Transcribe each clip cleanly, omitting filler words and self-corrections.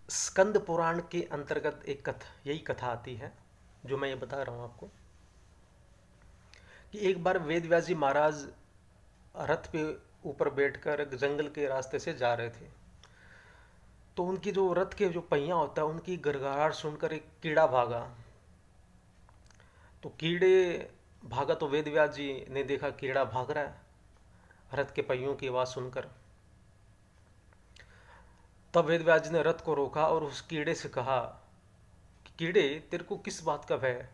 स्कंद पुराण के अंतर्गत एक यही कथा आती है जो मैं ये बता रहा हूँ आपको कि एक बार वेद व्यास जी महाराज रथ पे ऊपर बैठकर जंगल के रास्ते से जा रहे थे। तो उनकी जो रथ के जो पहिया होता है उनकी गड़गड़ाहट सुनकर एक कीड़ा भागा। तो कीड़े भागा तो वेद व्यास जी ने देखा कीड़ा भाग रहा है रथ के पहियों की आवाज़ सुनकर। तब वेद व्यास जी ने रथ को रोका और उस कीड़े से कहा कि कीड़े, तेरे को किस बात का भय है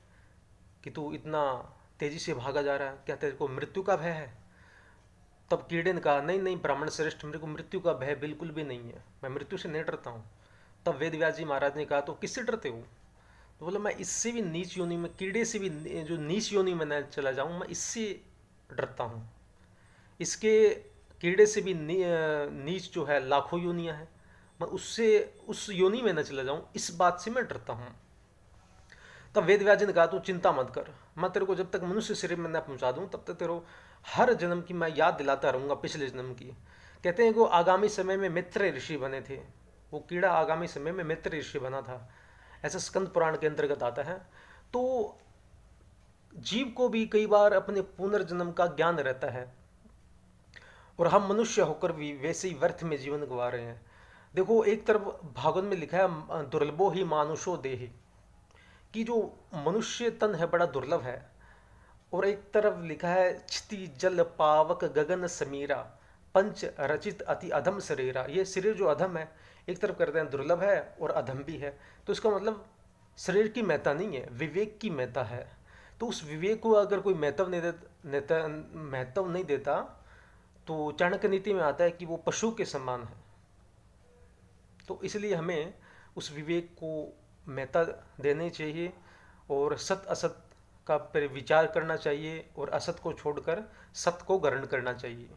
कि तू इतना तेजी से भागा जा रहा है? क्या तेरे को मृत्यु का भय है? तब कीड़े ने कहा, नहीं नहीं ब्राह्मण श्रेष्ठ, मेरे को मृत्यु का भय बिल्कुल भी नहीं है, मैं मृत्यु से नहीं डरता हूँ। तब वेद व्यास जी महाराज ने कहा, तो किससे डरते हो? तो बोला, मैं इससे भी नीच योनि में, कीड़े से भी जो नीच योनि में न चला जाऊँ, मैं इससे डरता हूँ। इसके कीड़े से भी नीच जो है लाखों योनियाँ हैं, मैं उससे उस योनि में न चला जाऊँ, इस बात से मैं डरता हूँ। तब वेद व्यास जी ने कहा, तू चिंता मत कर, मैं तेरे को जब तक मनुष्य शरीर में न पहुंचा दूं तब तक तेरे हर जन्म की मैं याद दिलाता रहूंगा, पिछले जन्म की। कहते हैं कि वो आगामी समय में मित्र ऋषि बने थे, वो कीड़ा आगामी समय में मित्र ऋषि बना था, ऐसा स्कंद पुराण के अंतर्गत आता है। तो जीव को भी कई बार अपने पुनर्जन्म का ज्ञान रहता है और हम मनुष्य होकर भी वैसे ही व्यर्थ में जीवन गवा रहे हैं। देखो, एक तरफ भागवत में लिखा है, दुर्लभो ही मानुषो देहि, कि जो मनुष्य तन है बड़ा दुर्लभ है। और एक तरफ लिखा है, क्षिति जल पावक गगन समीरा, पंच रचित अति अधम शरीरा। ये शरीर जो अधम है, एक तरफ करते हैं दुर्लभ है और अधम भी है। तो इसका मतलब शरीर की महत्ता नहीं है, विवेक की महत्ता है। तो उस विवेक को अगर कोई महत्व नहीं देता तो चाणक्य नीति में आता है कि वो पशु के समान है। तो इसलिए हमें उस विवेक को महत्ता देनी चाहिए और सत असत का पर विचार करना चाहिए और असत को छोड़कर सत को ग्रहण करना चाहिए।